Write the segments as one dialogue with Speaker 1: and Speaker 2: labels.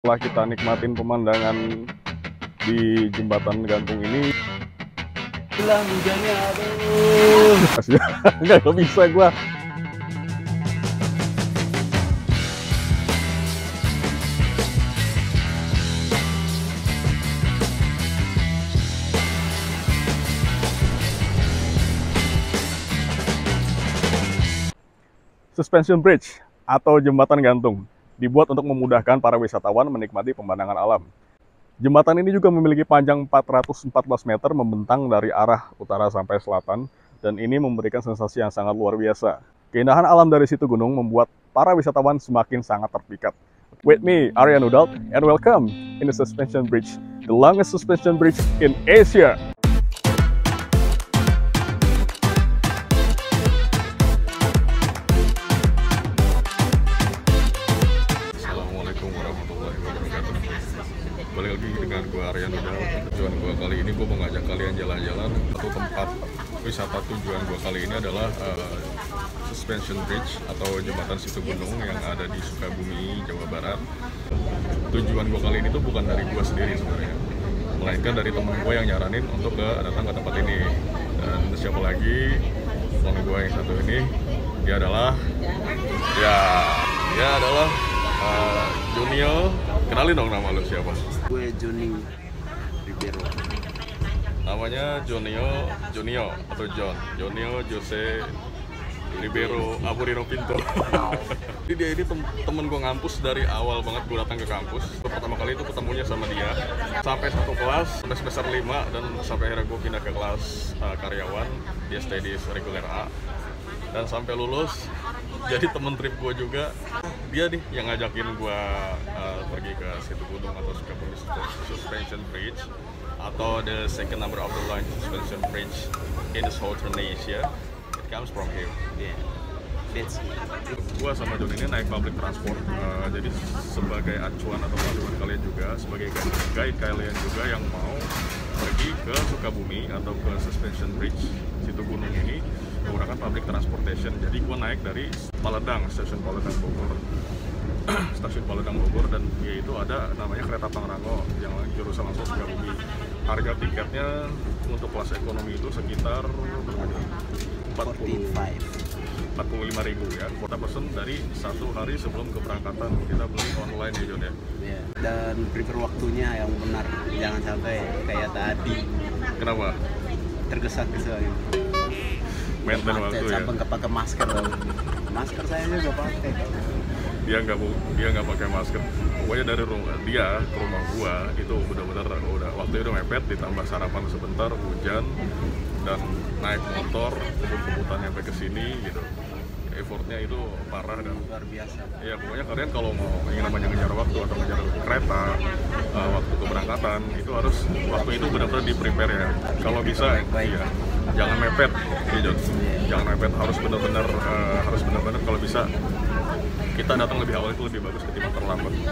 Speaker 1: Setelah kita nikmatin pemandangan di jembatan gantung ini,
Speaker 2: Hilang hujannya, aduh.
Speaker 1: nggak bisa gua. Suspension Bridge atau jembatan gantung dibuat untuk memudahkan para wisatawan menikmati pemandangan alam. Jembatan ini juga memiliki panjang 414 meter membentang dari arah utara sampai selatan, dan ini memberikan sensasi yang sangat luar biasa. Keindahan alam dari situ gunung membuat para wisatawan semakin sangat terpikat. With me, Aryan Udalt, and welcome in the Suspension Bridge, the longest suspension bridge in Asia. Assalamualaikum warahmatullahi wabarakatuh. Balik lagi dengan gue Aryan Udalt. Tujuan gue kali ini gue mengajak kalian jalan-jalan. Satu tempat wisata tujuan gue kali ini adalah Suspension Bridge atau jembatan situ gunung yang ada di Sukabumi, Jawa Barat. Tujuan gue kali ini tuh bukan dari gue sendiri sebenarnya, melainkan dari teman gue yang nyaranin untuk datang ke tempat ini. Dan siapa lagi? Teman gue yang satu ini, dia adalah Junio. Kenalin dong nama lu siapa?
Speaker 2: Gue Joni Ribeiro.
Speaker 1: Namanya Junio atau John. Junio Jose Ribeiro Aburino Pinto. Jadi dia ini temen gue ngampus dari awal banget gue datang ke kampus. Pertama kali itu ketemunya sama dia sampai satu kelas, sampai semester 5, dan sampai akhirnya gue pindah ke kelas karyawan. Dia stay di reguler A, dan sampai lulus jadi temen trip gue juga. Dia nih yang ngajakin gue pergi ke situ gunung atau Sukabumi Suspension Bridge, atau the second number of the line suspension bridge in the southern Asia. It comes from here.
Speaker 2: Yeah. That's
Speaker 1: Gua sama John ini naik public transport, jadi sebagai acuan atau panduan kalian juga, sebagai guide kalian juga yang mau pergi ke Sukabumi atau ke Suspension Bridge situ gunung ini menggunakan public transportation. Jadi gua naik dari Paledang, stasiun Paledang Bogor. Stasiun Paledang Bogor, dan yaitu ada namanya kereta Pangrango yang jurusan langsung Sukabumi. Harga tiketnya untuk kelas ekonomi itu sekitar 45.000 ya. Kita pesen dari satu hari sebelum keberangkatan, kita beli online ya John ya.
Speaker 2: yeah. Dan prefer waktunya yang benar, jangan sampai kayak tadi
Speaker 1: Kenapa?
Speaker 2: tergesa-gesa gitu.
Speaker 1: Maintain waktu ya.
Speaker 2: Sampai nggak pakai masker loh. Masker saya juga pakai.
Speaker 1: Dia nggak pakai masker. Pokoknya dari rumah dia ke rumah gua itu benar-benar udah waktu itu mepet, ditambah sarapan sebentar, hujan, dan naik motor kebut-kebutan sampai ke sini gitu. Effortnya itu parah dan
Speaker 2: Luar biasa.
Speaker 1: ya pokoknya kalian kalau mau ingin namanya ngejar waktu atau ngejar kereta waktu keberangkatan itu harus waktu itu benar-benar di prepare ya. Kalau bisa ya jangan mepet ya John. Jangan mepet, harus benar-benar kalau bisa kita datang lebih awal itu lebih bagus ketimbang terlambat gitu.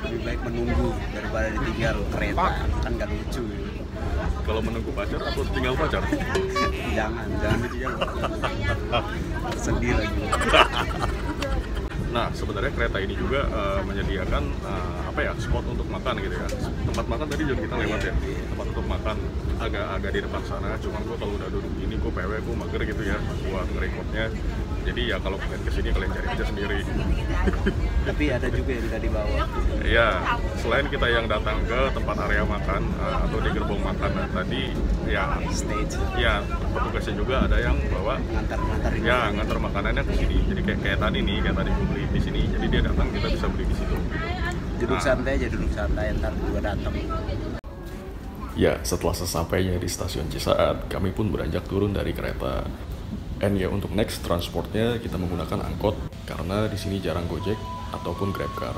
Speaker 2: Lebih baik menunggu daripada ditinggal kereta, kan nggak lucu gitu.
Speaker 1: Kalau menunggu pacar atau tinggal pacar?
Speaker 2: jangan ditinggal. Sedih lagi.
Speaker 1: Nah, sebenarnya kereta ini juga menyediakan spot untuk makan gitu ya. Tempat makan tadi juga kita lewat ya. Tempat untuk makan agak di depan sana. Cuman gue kalau udah duduk gini, gue gue mager gitu ya buat ngerekodnya. Jadi ya kalau kalian kesini kalian cari aja sendiri.
Speaker 2: Tapi ada juga yang tadi bawa.
Speaker 1: Ya, selain kita yang datang ke tempat area makan atau di gerbong makanan tadi, ya
Speaker 2: Stage
Speaker 1: ya petugasnya juga ada yang bawa
Speaker 2: ngantar-ngantarin.
Speaker 1: ya ngantar makanannya ke sini. Jadi kayak tadi nih, kayak tadi gue beli di sini. Jadi dia datang, kita bisa beli di situ.
Speaker 2: Duduk santai aja, duduk santai, ntar juga datang.
Speaker 3: Ya, setelah sesampainya di stasiun Cisaat, kami pun beranjak turun dari kereta. And ya, untuk next transportnya kita menggunakan angkot karena di sini jarang Gojek ataupun GrabCar.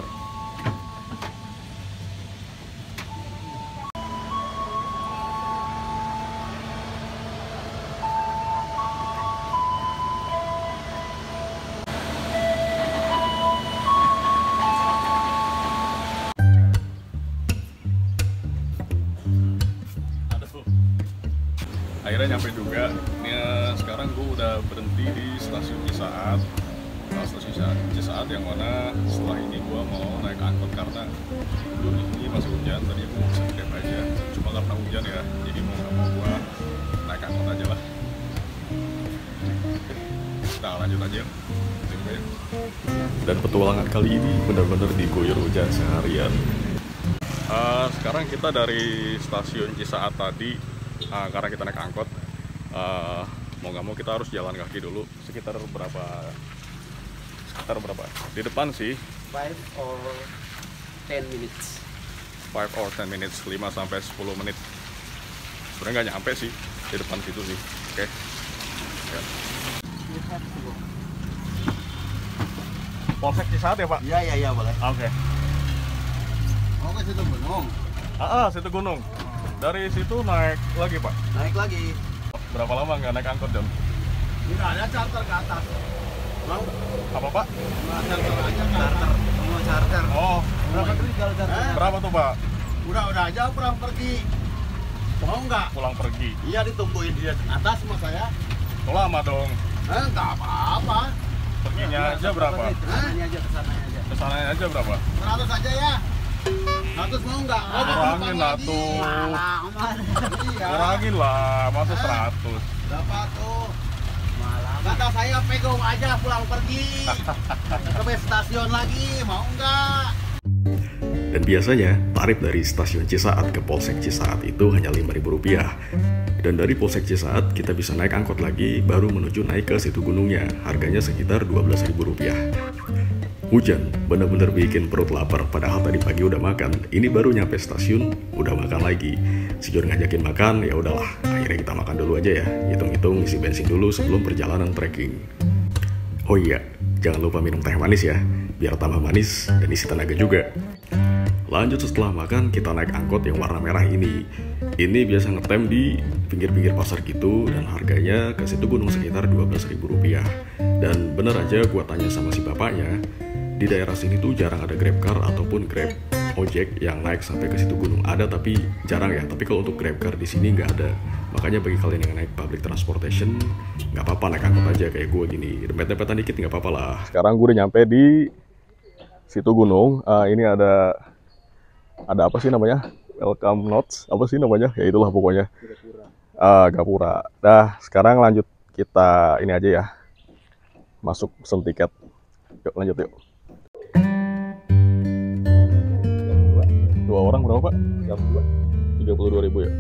Speaker 1: Akhirnya nyampe juga. Ini sekarang gue udah berhenti di stasiun Cisaat. stasiun Cisaat yang mana setelah ini gua mau naik angkot karena ini masih hujan. Tadi aku bisa grab aja, cuma karena hujan ya, jadi mau nggak mau gua naik angkot aja lah. Kita lanjut aja. Tunggu ya.
Speaker 3: Dan petualangan kali ini benar-benar diguyur hujan seharian.
Speaker 1: Sekarang kita dari stasiun Cisaat tadi, karena kita naik angkot, mau nggak mau kita harus jalan kaki dulu sekitar berapa? Di depan sih
Speaker 2: 5 or 10 minutes.
Speaker 1: 5 or 10 minutes, 5 sampai 10 menit. Sebenarnya nggak nyampe sih di depan situ sih. Oke. Ya. Polsek Cisaat ya Pak?
Speaker 2: Iya boleh.
Speaker 1: Oke.
Speaker 2: Mau ke situ gunung?
Speaker 1: Situ gunung. Dari situ naik lagi Pak.
Speaker 2: Naik lagi.
Speaker 1: Berapa lama nggak naik angkot John?
Speaker 2: Enggak ada charter ke atas. Mau?
Speaker 1: Apa Pak?
Speaker 2: Charter aja charter. Mau charter.
Speaker 1: Oh,
Speaker 2: Berapa kali kalau charter?
Speaker 1: berapa tuh Pak?
Speaker 2: Udah aja pulang pergi. Mau nggak?
Speaker 1: Pulang pergi.
Speaker 2: Iya ditungguin di atas sama saya.
Speaker 1: Oh, lama dong.
Speaker 2: Nggak apa-apa.
Speaker 1: Perginya aja berapa?
Speaker 2: Kesananya aja, kesananya aja.
Speaker 1: Kesananya aja berapa?
Speaker 2: 100 aja ya. 100 mau nggak?
Speaker 1: Kurangin lah tuh.
Speaker 2: Iya.
Speaker 1: Kurangin lah, masa 100.
Speaker 2: Berapa tuh? Kata saya pegang aja pulang pergi. Ke stasiun lagi, mau nggak?
Speaker 3: Dan biasanya tarif dari stasiun Cisaat ke Polsek Cisaat itu hanya Rp5.000. Dan dari Polsek Cisaat kita bisa naik angkot lagi baru menuju naik ke situ gunungnya. Harganya sekitar Rp12.000. Hujan bener-bener bikin perut lapar, padahal tadi pagi udah makan. Ini baru nyampe stasiun udah makan lagi. Si John ngajakin makan, ya udahlah. Akhirnya kita makan dulu aja ya. Hitung-hitung isi bensin dulu sebelum perjalanan trekking. Oh iya, jangan lupa minum teh manis ya, biar tambah manis dan isi tenaga juga. Lanjut setelah makan, kita naik angkot yang warna merah ini. Ini biasa ngetem di pinggir-pinggir pasar gitu, dan harganya ke situ gunung sekitar Rp12.000. Dan bener aja gua tanya sama si bapaknya, di daerah sini tuh jarang ada Grab Car ataupun Grab ojek yang naik sampai ke situ gunung. Ada tapi jarang ya, tapi kalau untuk Grab Car di sini nggak ada. Makanya bagi kalian yang naik public transportation, nggak apa-apa naik angkot aja kayak gue gini. Dempet-dempetan dikit nggak apa-apa lah. Sekarang gue udah nyampe di situ gunung. Ini ada apa sih namanya? Welcome notes, apa sih namanya? Ya itulah pokoknya. Gapura. Dah, sekarang lanjut kita ini aja ya. Masuk pesen tiket. Yuk lanjut yuk. 2 orang berapa Pak? 32.000 ya.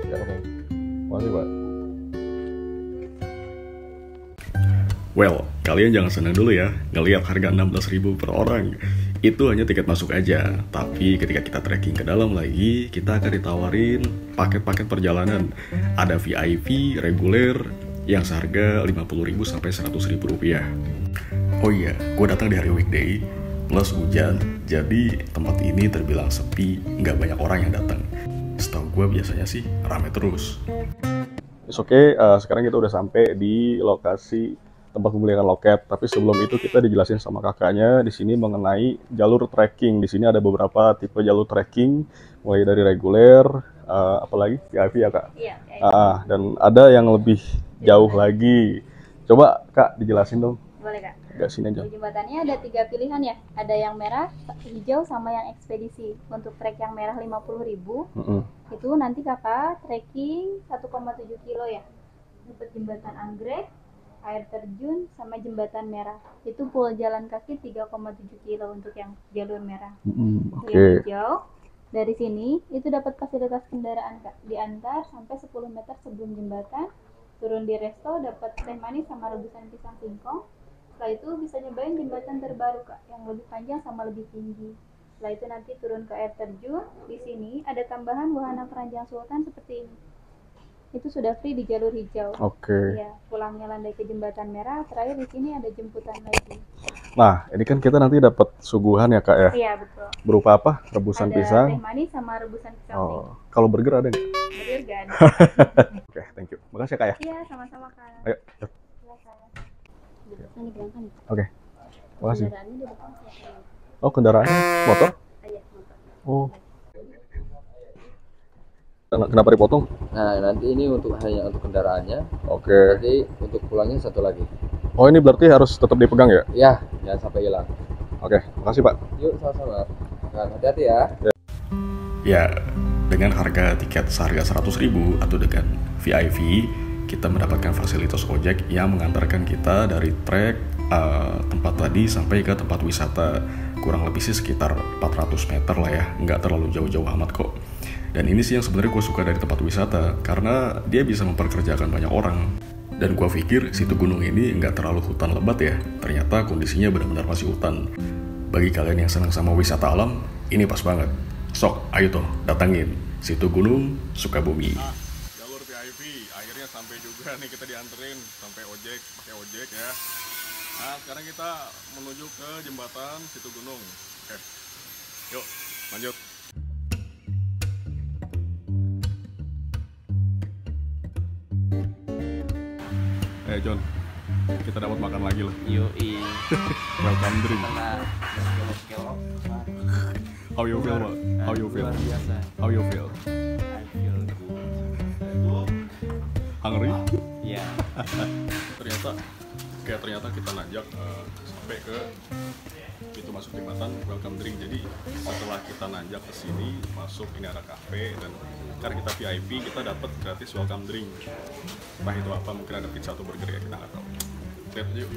Speaker 3: Ya oke. Makasih Pak. Well, kalian jangan senang dulu ya ngelihat harga 16.000 per orang. Itu hanya tiket masuk aja. Tapi ketika kita trekking ke dalam lagi, kita akan ditawarin paket-paket perjalanan. Ada VIP, reguler, yang seharga 50.000 sampai 100.000 rupiah. Oh iya, gue datang di hari weekday plus hujan, jadi tempat ini terbilang sepi, nggak banyak orang yang datang. Setahu gue biasanya sih rame terus. Oke, sekarang kita udah sampai di lokasi tempat pembelian loket. Tapi sebelum itu kita dijelasin sama kakaknya di sini mengenai jalur trekking. Di sini ada beberapa tipe jalur trekking, mulai dari reguler, apalagi VIP ya kak.
Speaker 4: Iya.
Speaker 3: Dan ada yang lebih jauh lagi. Coba kak dijelasin dong.
Speaker 4: Boleh kak.
Speaker 3: Agak sini aja.
Speaker 4: Di jembatannya ada 3 pilihan ya. Ada yang merah, hijau, sama yang ekspedisi. Untuk trek yang merah 50.000, itu nanti kakak trekking 1,7 kilo ya. Dapat jembatan anggrek, air terjun, sama jembatan merah. Itu full jalan kaki 3,7 kilo untuk yang jalur merah. Yang hijau, dari sini itu dapat fasilitas kendaraan kak. Diantar sampai 10 meter sebelum jembatan. Turun di resto, dapat teh manis sama rebusan pisang singkong. Setelah itu bisa nyobain jembatan terbaru kak, yang lebih panjang sama lebih tinggi. Setelah itu nanti turun ke air terjun. Di sini ada tambahan wahana keranjang sultan seperti ini. Itu sudah free di jalur hijau. Ya, pulangnya landai ke jembatan merah. Terakhir di sini ada jemputan lagi.
Speaker 3: Nah, ini kan kita nanti dapat suguhan ya kak ya?
Speaker 4: Iya betul.
Speaker 3: Berupa apa? Rebusan
Speaker 4: ada
Speaker 3: pisang.
Speaker 4: Teh manis sama rebusan pisang singkong.
Speaker 3: Kalau burger ada nggak?
Speaker 4: Burger gak ada.
Speaker 3: Oke, thank you. Makasih ya kak ya.
Speaker 4: Iya, sama-sama kak.
Speaker 3: Ayo.
Speaker 4: Silakan. Ini berangkat.
Speaker 3: Oke. Makasih.
Speaker 4: Kendaraannya di depan siapa?
Speaker 3: Oh, kendaraan motor?
Speaker 4: Iya, motor.
Speaker 3: Oh. Kenapa dipotong?
Speaker 5: Nah, nanti ini hanya untuk kendaraannya.
Speaker 3: Oke.
Speaker 5: Nanti untuk pulangnya satu lagi.
Speaker 3: Oh, ini berarti harus tetap dipegang ya?
Speaker 5: Ya, jangan sampai hilang.
Speaker 3: Oke, makasih Pak.
Speaker 5: Yuk, sama-sama. Nah, hati-hati ya.
Speaker 3: Ya, dengan harga tiket seharga 100.000 atau dengan VIP, kita mendapatkan fasilitas ojek yang mengantarkan kita dari trek tempat tadi sampai ke tempat wisata. Kurang lebih sih sekitar 400 meter lah ya, nggak terlalu jauh-jauh amat kok. Dan ini sih yang sebenarnya gue suka dari tempat wisata, karena dia bisa memperkerjakan banyak orang. Dan gue pikir situ gunung ini nggak terlalu hutan lebat ya, ternyata kondisinya benar-benar masih hutan. Bagi kalian yang senang sama wisata alam, ini pas banget. Sok, ayo toh, datangin situ gunung Sukabumi.
Speaker 1: Jalur VIP, akhirnya sampai juga nih, kita dianterin sampai ojek, pakai ojek ya. Nah, sekarang kita menuju ke jembatan situ gunung. Oke, yuk lanjut. John, kita dapat makan lagi loh.
Speaker 5: Yoi.
Speaker 1: Welcome drink.
Speaker 5: Karena
Speaker 1: How you feel, Pak? How you feel?
Speaker 5: luar biasa.
Speaker 1: How you feel?
Speaker 5: I feel good.
Speaker 1: Hungry?
Speaker 5: Ya.
Speaker 1: Ternyata kita nanjak sampai ke pintu masuk jembatan welcome drink. Jadi setelah kita nanjak ke sini, masuk ini ada cafe, dan karena kita VIP kita dapat gratis welcome drink. Entah itu apa, mungkin ada pizza atau burger ya, kita nggak tahu. Lihat aja yuk.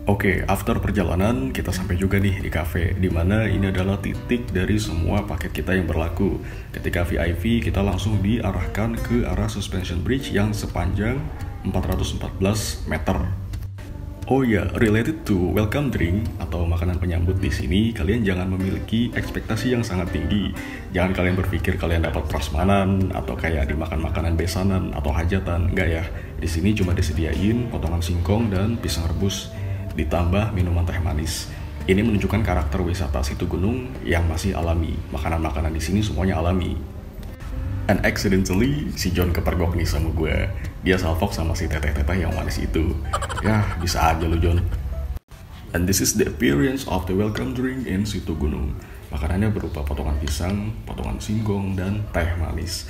Speaker 3: Oke, after perjalanan kita sampai juga nih di cafe, dimana ini adalah titik dari semua paket kita yang berlaku. Ketika VIP kita langsung diarahkan ke arah suspension bridge yang sepanjang 414 meter. Oh ya, related to welcome drink atau makanan penyambut di sini, kalian jangan memiliki ekspektasi yang sangat tinggi. Jangan kalian berpikir kalian dapat prasmanan atau kayak dimakan makanan besanan atau hajatan. Enggak ya. Di sini cuma disediain potongan singkong dan pisang rebus ditambah minuman teh manis. Ini menunjukkan karakter wisata situ gunung yang masih alami. Makanan-makanan di sini semuanya alami. And accidentally, si John kepergok nih sama gue. Dia salfok sama si teteh-teteh yang manis itu. Ya, bisa aja lu John. And this is the appearance of the welcome drink in situ gunung. Makanannya berupa potongan pisang, potongan singkong, dan teh manis.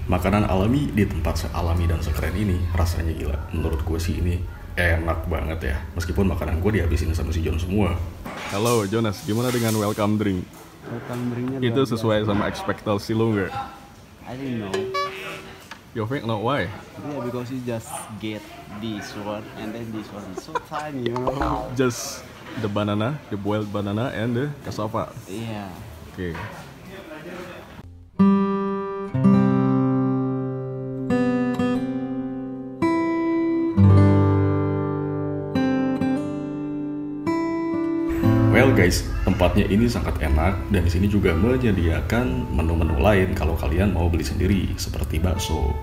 Speaker 3: Makanan alami di tempat sealami dan sekeren ini rasanya gila. Menurut gue sih ini enak banget ya. Meskipun makanan gue dihabisin sama si John semua.
Speaker 1: Halo Jonas, gimana dengan welcome drink?
Speaker 5: Welcome drinknya
Speaker 1: Itu sesuai sama ekspektasi lu nggak?
Speaker 5: I didn't know.
Speaker 1: You think no, why?
Speaker 5: Yeah, because you just get this one and then this one is so tiny, you know.
Speaker 1: Just the banana, the boiled banana and the cassava.
Speaker 5: Yeah.
Speaker 1: Okay.
Speaker 3: Well guys, tempatnya ini sangat enak dan di sini juga menyediakan menu-menu lain kalau kalian mau beli sendiri seperti bakso,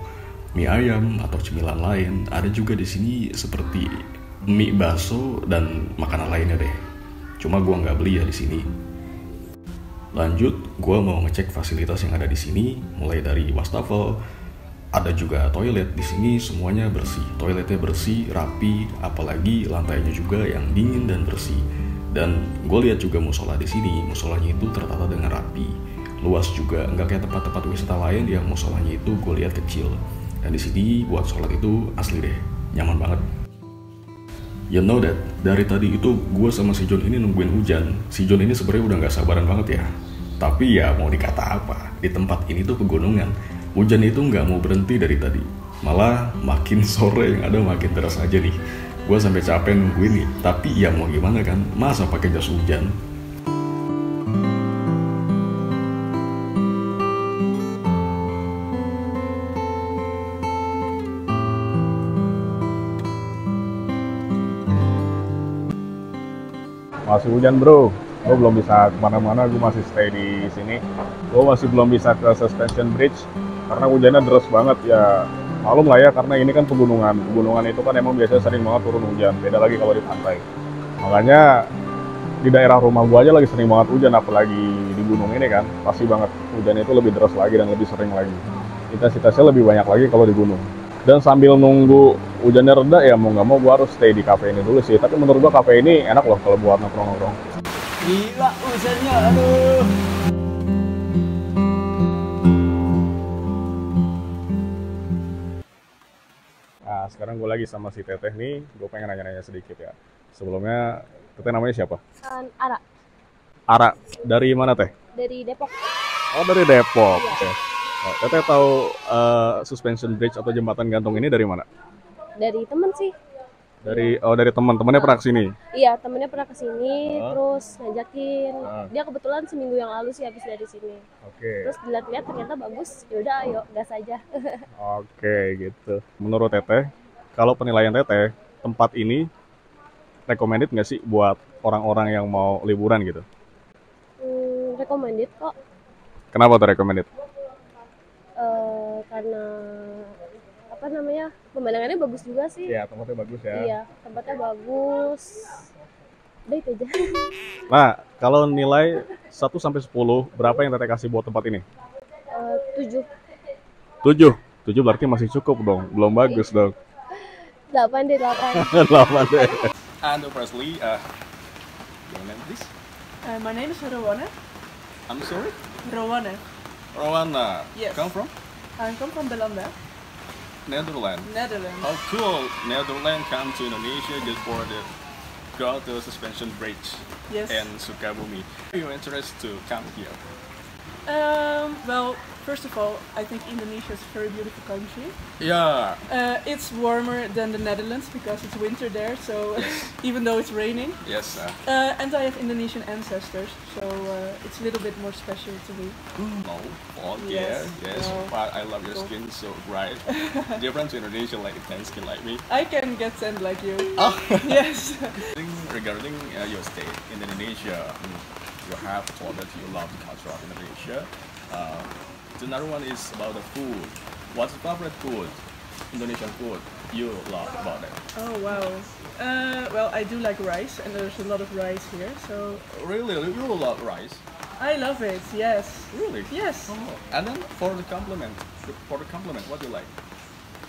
Speaker 3: mie ayam atau cemilan lain. Ada juga di sini seperti mie bakso dan makanan lainnya deh. Cuma gua nggak beli ya di sini. Lanjut, gua mau ngecek fasilitas yang ada di sini, mulai dari wastafel, ada juga toilet di sini, semuanya bersih. Toiletnya bersih, rapi, apalagi lantainya juga yang dingin dan bersih. Dan gue lihat juga musola di sini, musolanya itu tertata dengan rapi, luas juga, nggak kayak tempat-tempat wisata lain yang musolanya itu gue lihat kecil. Dan di sini buat sholat itu asli deh, nyaman banget. You know that, dari tadi itu gue sama si John ini nungguin hujan. Si John ini sebenarnya udah nggak sabaran banget ya. Tapi ya mau dikata apa, di tempat ini tuh pegunungan, hujan itu nggak mau berhenti dari tadi. Malah makin sore yang ada makin deras aja nih. Gue sampai capek nungguin nih, tapi ya mau gimana kan, masa pakai jas hujan?
Speaker 6: Masih hujan bro, gue belum bisa kemana-mana, gue masih stay di sini. Gue masih belum bisa ke suspension bridge karena hujannya deras banget ya. Malum lah ya, karena ini kan pegunungan. Pegunungan itu kan emang biasanya sering banget turun hujan, beda lagi kalau di pantai. Makanya di daerah rumah gua aja lagi sering banget hujan, apalagi di gunung ini kan, pasti banget hujan itu lebih deras lagi dan lebih sering lagi. Intensitasnya lebih banyak lagi kalau di gunung. Dan sambil nunggu hujannya reda ya mau nggak mau gua harus stay di cafe ini dulu sih. Tapi menurut gua cafe ini enak loh kalau buat nongkrong-nongkrong.
Speaker 5: Gila hujannya, aduh.
Speaker 6: Nah, sekarang gue lagi sama si Teteh nih. Gue pengen nanya-nanya sedikit ya. Sebelumnya, Teteh namanya siapa?
Speaker 4: Ara
Speaker 6: Ara. Dari mana, Teh?
Speaker 4: dari Depok.
Speaker 6: Oh, dari Depok.
Speaker 4: Iya.
Speaker 6: Oke. Nah, Teteh tahu suspension bridge atau jembatan gantung ini dari mana?
Speaker 4: Dari temen sih.
Speaker 6: Dari teman-temannya pernah kesini.
Speaker 4: Iya, temennya pernah kesini,
Speaker 6: Ah.
Speaker 4: terus ngajakin.
Speaker 6: Ah.
Speaker 4: Dia kebetulan seminggu yang lalu sih habis dari sini.
Speaker 6: Oke.
Speaker 4: Terus dilihat-lihat ternyata bagus. Yaudah, ayo gas aja.
Speaker 6: Oke, gitu. Menurut Teteh, kalau penilaian Teteh, tempat ini recommended nggak sih buat orang-orang yang mau liburan gitu?
Speaker 4: Recommended kok.
Speaker 6: Kenapa tuh recommended?
Speaker 4: Karena apa namanya, pemandangannya bagus juga sih.
Speaker 6: Ya, tempatnya bagus ya.
Speaker 4: Iya, tempatnya bagus. Udah itu aja.
Speaker 6: Nah, kalau nilai 1 sampai 10, berapa yang Teteh kasih buat tempat ini?
Speaker 4: 7,
Speaker 6: 7. 7 berarti masih cukup dong, belum bagus dong.
Speaker 4: 8 deh, 8.
Speaker 6: 8 deh.
Speaker 1: And firstly, your name please?
Speaker 7: My name is Rowana.
Speaker 1: I'm sorry?
Speaker 7: Rowana.
Speaker 1: Rowana.
Speaker 7: Yes.
Speaker 1: Come from?
Speaker 7: I come from Belanda,
Speaker 1: Netherlands.
Speaker 7: Netherlands.
Speaker 1: How cool! Netherlands come to Indonesia just for the go to suspension bridge
Speaker 7: Yes.
Speaker 1: and Sukabumi. Are you interested to come here?
Speaker 7: Well, first of all, I think Indonesia is a very beautiful country.
Speaker 1: Yeah.
Speaker 7: It's warmer than the Netherlands because it's winter there, so even though it's raining.
Speaker 1: Yes.
Speaker 7: And I have Indonesian ancestors, so it's a little bit more special to me.
Speaker 1: No. Oh,
Speaker 7: Yes.
Speaker 1: yeah. Yes.
Speaker 7: No.
Speaker 1: But I love your
Speaker 7: Cool.
Speaker 1: skin so bright. Different to Indonesia, like tan skin like me.
Speaker 7: I can get sand like you.
Speaker 1: Oh.
Speaker 7: Yes.
Speaker 1: Regarding your stay in Indonesia, you have told that you love the culture of Indonesia. Another one is about the food. What's your favorite food? Indonesian food you love about it?
Speaker 7: Oh wow. Well, I do like rice, and there's a lot of rice here, so
Speaker 1: Really, you love rice?
Speaker 7: I love it. Yes.
Speaker 1: Really?
Speaker 7: Yes.
Speaker 1: Oh. And then for the compliment, what do you like?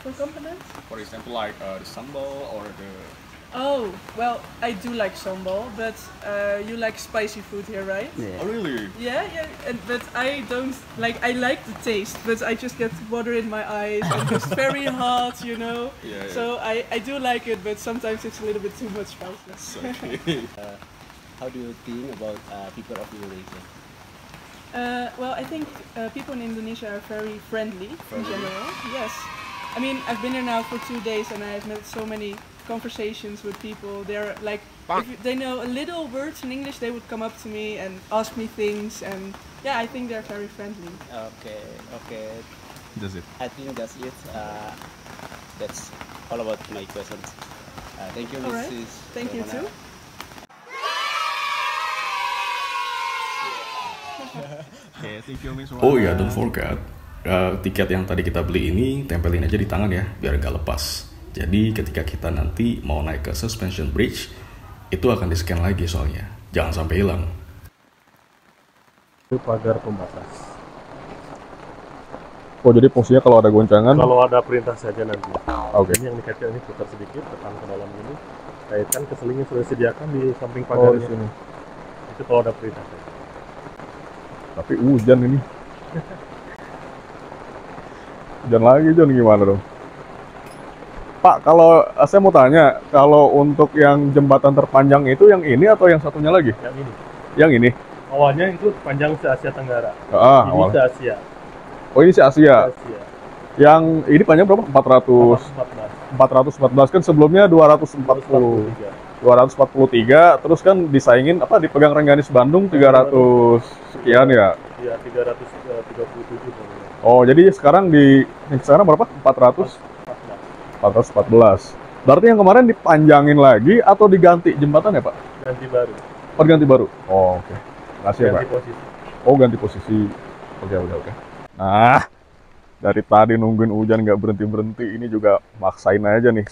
Speaker 7: For compliments?
Speaker 1: For example, like the sambal or the.
Speaker 7: Oh, well, I do like sambal, but you like spicy food here, right?
Speaker 5: Yeah.
Speaker 1: Oh, really?
Speaker 7: Yeah, but I don't like. I like the taste, but I just get water in my eyes and it's very hot, you know.
Speaker 1: Yeah, yeah.
Speaker 7: So I do like it, but sometimes it's a little bit too much spicy.
Speaker 1: So, okay.
Speaker 5: How do you think about people of Indonesia?
Speaker 7: Well, I think people in Indonesia are very friendly in general. Yes, I mean I've been here now for 2 days and I've met so many conversations with people. They're like, if they know a little words in English, they would come up to me and ask me things, and yeah, I think they're very friendly.
Speaker 5: Okay.
Speaker 1: That's it.
Speaker 5: I think that's it. That's all about my questions. Thank you,
Speaker 7: Alright.
Speaker 5: Mrs.
Speaker 7: Thank you
Speaker 5: Rowana.
Speaker 7: too.
Speaker 1: Okay, thank you, Miss
Speaker 3: Oh ya, don't forget, tiket yang tadi kita beli ini tempelin aja di tangan ya, biar gak lepas. Jadi ketika kita nanti mau naik ke suspension bridge, itu akan di-scan lagi soalnya. Jangan sampai hilang.
Speaker 6: Itu pagar pembatas. Oh, jadi fungsinya kalau ada goncangan?
Speaker 8: Kalau ada perintah saja nanti.
Speaker 6: Oke.
Speaker 8: Ini yang dikaitkan ini putar sedikit, tekan ke dalam ini, kaitkan ke seling yang sudah disediakan di samping
Speaker 6: Oh,
Speaker 8: pagar
Speaker 6: di sini.
Speaker 8: Itu kalau ada perintah saja.
Speaker 6: Tapi hujan ini. Hujan lagi, John, gimana dong? Pak, kalau saya mau tanya, kalau untuk yang jembatan terpanjang itu yang ini atau yang satunya lagi?
Speaker 8: Yang ini.
Speaker 6: Yang ini?
Speaker 8: Awalnya itu panjang se Asia Tenggara.
Speaker 6: Ah,
Speaker 8: Ini
Speaker 6: awal.
Speaker 8: se Asia.
Speaker 6: Oh, ini si Asia.
Speaker 8: Asia.
Speaker 6: Yang ini panjang berapa? 414 kan sebelumnya 240. 243, terus kan disaingin apa dipegang Rengganis Bandung 300 sekian ya.
Speaker 8: Iya, 337.
Speaker 6: Oh, jadi sekarang berapa? 414. Berarti yang kemarin dipanjangin lagi atau diganti jembatan ya, Pak?
Speaker 8: Ganti baru.
Speaker 6: Oh, ganti baru. Oh, oke. Makasih ya, Pak.
Speaker 8: Ganti posisi.
Speaker 6: Oh, ganti posisi. Oke. Nah, dari tadi nungguin hujan nggak berhenti-berhenti, ini juga maksain aja nih.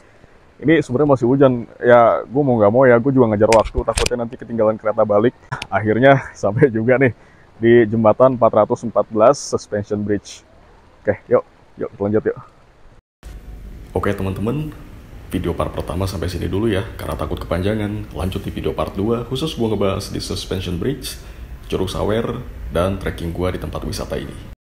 Speaker 6: Ini sebenarnya masih hujan, ya gue mau nggak mau ya, gue juga ngejar waktu, takutnya nanti ketinggalan kereta balik. Akhirnya sampai juga nih di jembatan 414 Suspension Bridge. Oke, yuk lanjut yuk.
Speaker 3: Oke teman-teman, video part pertama sampai sini dulu ya, karena takut kepanjangan. Lanjut di video part 2, khusus gue ngebahas di Suspension Bridge, Curug Sawer, dan trekking gue di tempat wisata ini.